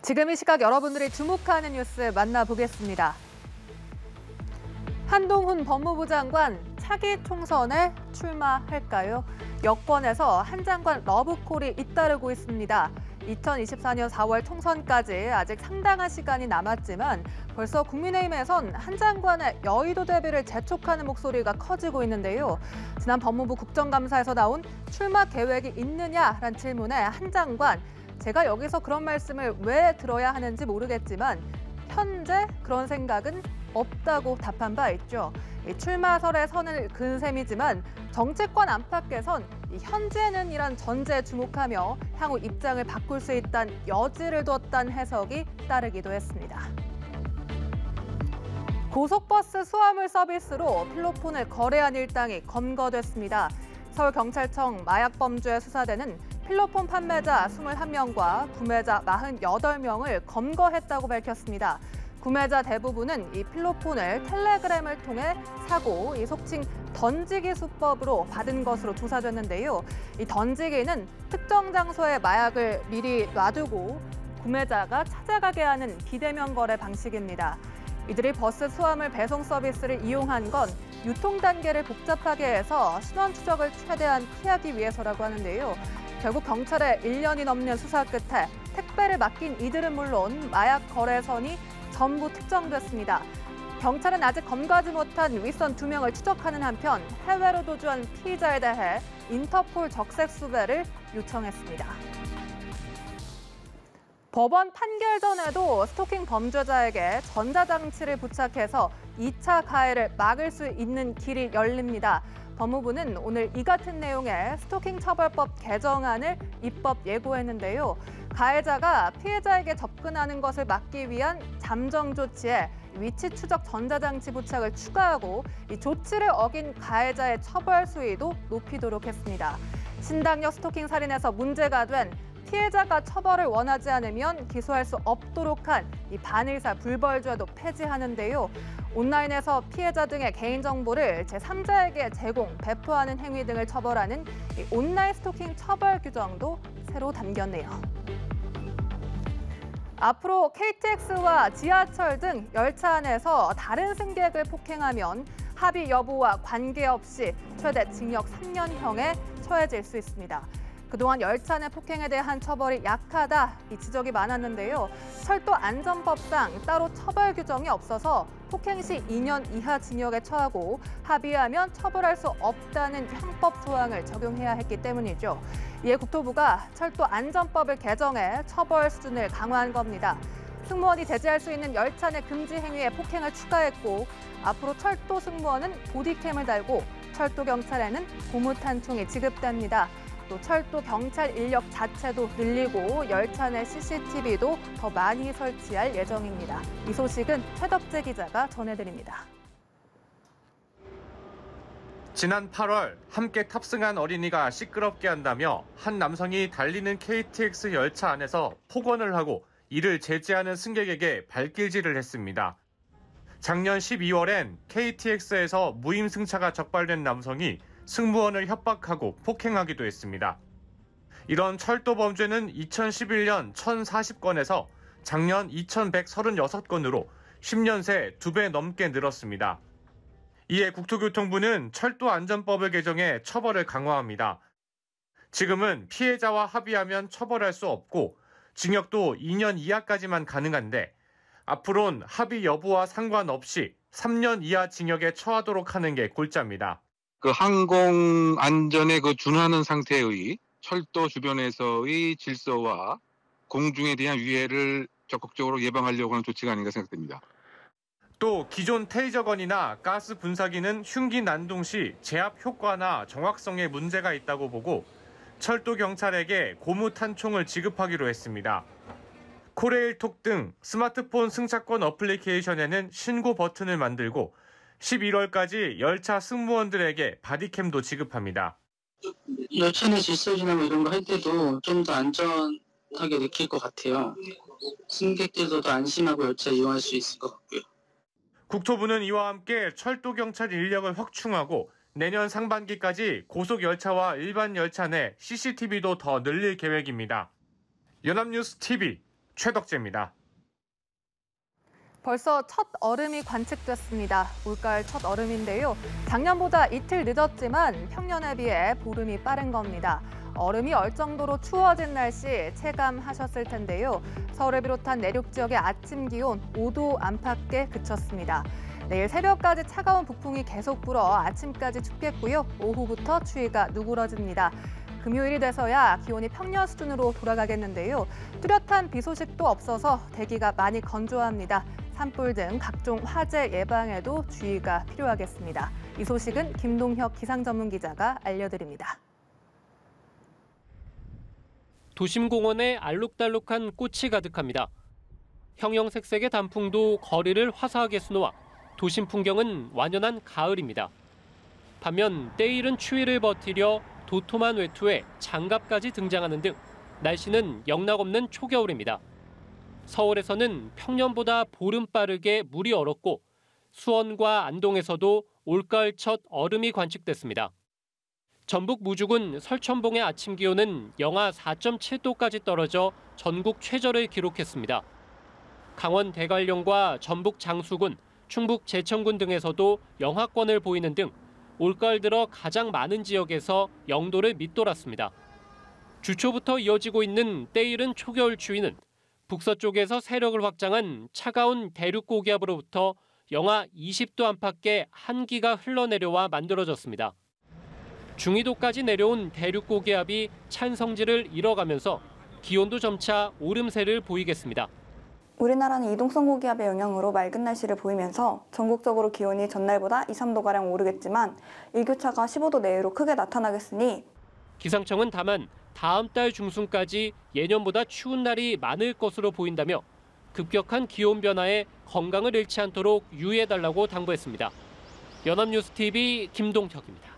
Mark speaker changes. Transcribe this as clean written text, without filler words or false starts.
Speaker 1: 지금 이 시각 여러분들이 주목하는 뉴스 만나보겠습니다. 한동훈 법무부 장관 차기 총선에 출마할까요? 여권에서 한 장관 러브콜이 잇따르고 있습니다. 2024년 4월 총선까지 아직 상당한 시간이 남았지만 벌써 국민의힘에선 한 장관의 여의도 대비를 재촉하는 목소리가 커지고 있는데요. 지난 법무부 국정감사에서 나온 출마 계획이 있느냐란 질문에 한 장관, 제가 여기서 그런 말씀을 왜 들어야 하는지 모르겠지만 현재 그런 생각은 없다고 답한 바 있죠. 출마설에 선을 그은 셈이지만 정치권 안팎에선 현재는 이란 전제에 주목하며 향후 입장을 바꿀 수 있다는 여지를 뒀다는 해석이 따르기도 했습니다. 고속버스 수화물 서비스로 필로폰을 거래한 일당이 검거됐습니다. 서울경찰청 마약범죄에 수사대는 필로폰 판매자 21명과 구매자 48명을 검거했다고 밝혔습니다. 구매자 대부분은 이 필로폰을 텔레그램을 통해 사고 속칭 던지기 수법으로 받은 것으로 조사됐는데요. 이 던지기는 특정 장소에 마약을 미리 놔두고 구매자가 찾아가게 하는 비대면 거래 방식입니다. 이들이 버스 수화물 배송 서비스를 이용한 건 유통 단계를 복잡하게 해서 신원 추적을 최대한 피하기 위해서라고 하는데요. 결국 경찰의 1년이 넘는 수사 끝에 택배를 맡긴 이들은 물론 마약 거래선이 전부 특정됐습니다. 경찰은 아직 검거하지 못한 윗선 2명을 추적하는 한편 해외로 도주한 피의자에 대해 인터폴 적색 수배를 요청했습니다. 법원 판결 전에도 스토킹 범죄자에게 전자장치를 부착해서 2차 가해를 막을 수 있는 길이 열립니다. 법무부는 오늘 이 같은 내용의 스토킹 처벌법 개정안을 입법 예고했는데요. 가해자가 피해자에게 접근하는 것을 막기 위한 잠정 조치에 위치 추적 전자장치 부착을 추가하고 이 조치를 어긴 가해자의 처벌 수위도 높이도록 했습니다. 신당역 스토킹 살인에서 문제가 된 피해자가 처벌을 원하지 않으면 기소할 수 없도록 한 이 반의사 불벌죄도 폐지하는데요. 온라인에서 피해자 등의 개인정보를 제3자에게 제공, 배포하는 행위 등을 처벌하는 이 온라인 스토킹 처벌 규정도 새로 담겼네요. 앞으로 KTX와 지하철 등 열차 안에서 다른 승객을 폭행하면 합의 여부와 관계없이 최대 징역 3년형에 처해질 수 있습니다. 그동안 열차 내 폭행에 대한 처벌이 약하다 이 지적이 많았는데요. 철도 안전법상 따로 처벌 규정이 없어서 폭행 시 2년 이하 징역에 처하고 합의하면 처벌할 수 없다는 형법 조항을 적용해야 했기 때문이죠. 이에 국토부가 철도 안전법을 개정해 처벌 수준을 강화한 겁니다. 승무원이 제지할 수 있는 열차 내 금지 행위에 폭행을 추가했고 앞으로 철도 승무원은 보디캠을 달고 철도 경찰에는 고무탄총이 지급됩니다. 또 철도 경찰 인력 자체도 늘리고 열차 내 CCTV도 더 많이 설치할 예정입니다. 이 소식은 최덕재 기자가 전해드립니다.
Speaker 2: 지난 8월 함께 탑승한 어린이가 시끄럽게 한다며 한 남성이 달리는 KTX 열차 안에서 폭언을 하고 이를 제지하는 승객에게 발길질을 했습니다. 작년 12월엔 KTX에서 무임승차가 적발된 남성이 승무원을 협박하고 폭행하기도 했습니다. 이런 철도 범죄는 2011년 1,040건에서 작년 2,136건으로 10년 새 2배 넘게 늘었습니다. 이에 국토교통부는 철도안전법을 개정해 처벌을 강화합니다. 지금은 피해자와 합의하면 처벌할 수 없고 징역도 2년 이하까지만 가능한데 앞으로는 합의 여부와 상관없이 3년 이하 징역에 처하도록 하는 게 골자입니다.
Speaker 3: 항공 안전에 준하는 상태의 철도 주변에서의 질서와 공중에 대한 위해를 적극적으로 예방하려고 하는 조치가 아닌가 생각됩니다.
Speaker 2: 또 기존 테이저건이나 가스 분사기는 흉기 난동 시 제압 효과나 정확성에 문제가 있다고 보고 철도 경찰에게 고무 탄총을 지급하기로 했습니다. 코레일톡 등 스마트폰 승차권 어플리케이션에는 신고 버튼을 만들고 11월까지 열차 승무원들에게 바디캠도 지급합니다.
Speaker 4: 열차 내 질서지나 이런 거 할 때도 좀 더 안전하게 느낄 것 같아요. 승객들도 더 안심하고 열차 이용할 수 있을 것 같고요.
Speaker 2: 국토부는 이와 함께 철도 경찰 인력을 확충하고 내년 상반기까지 고속 열차와 일반 열차 내 CCTV도 더 늘릴 계획입니다. 연합뉴스 TV 최덕재입니다.
Speaker 1: 벌써 첫 얼음이 관측됐습니다. 올가을 첫 얼음인데요. 작년보다 이틀 늦었지만 평년에 비해 보름이 빠른 겁니다. 얼음이 얼 정도로 추워진 날씨 체감하셨을 텐데요. 서울을 비롯한 내륙 지역의 아침 기온 5도 안팎에 그쳤습니다. 내일 새벽까지 차가운 북풍이 계속 불어 아침까지 춥겠고요. 오후부터 추위가 누그러집니다. 금요일이 돼서야 기온이 평년 수준으로 돌아가겠는데요. 뚜렷한 비 소식도 없어서 대기가 많이 건조합니다. 산불 등 각종 화재 예방에도 주의가 필요하겠습니다. 이 소식은 김동혁 기상전문기자가 알려드립니다.
Speaker 5: 도심공원에 알록달록한 꽃이 가득합니다. 형형색색의 단풍도 거리를 화사하게 수놓아 도심 풍경은 완연한 가을입니다. 반면 때이른 추위를 버티려 도톰한 외투에 장갑까지 등장하는 등 날씨는 영락없는 초겨울입니다. 서울에서는 평년보다 보름 빠르게 물이 얼었고 수원과 안동에서도 올가을 첫 얼음이 관측됐습니다. 전북 무주군 설천봉의 아침 기온은 영하 4.7도까지 떨어져 전국 최저를 기록했습니다. 강원 대관령과 전북 장수군, 충북 제천군 등에서도 영하권을 보이는 등 올가을 들어 가장 많은 지역에서 영도를 밑돌았습니다. 주초부터 이어지고 있는 때이른 초겨울 추위는 북서쪽에서 세력을 확장한 차가운 대륙 고기압으로부터 영하 20도 안팎의 한기가 흘러내려와 만들어졌습니다. 중위도까지 내려온 대륙 고기압이 찬 성질을 잃어가면서 기온도 점차 오름세를 보이겠습니다.
Speaker 6: 우리나라는 이동성 고기압의 영향으로 맑은 날씨를 보이면서 전국적으로 기온이 전날보다 2, 3도가량 오르겠지만 일교차가 15도 내외로 크게 나타나겠으니
Speaker 5: 기상청은 다만 다음 달 중순까지 예년보다 추운 날이 많을 것으로 보인다며 급격한 기온 변화에 건강을 잃지 않도록 유의해달라고 당부했습니다. 연합뉴스TV 김동혁입니다.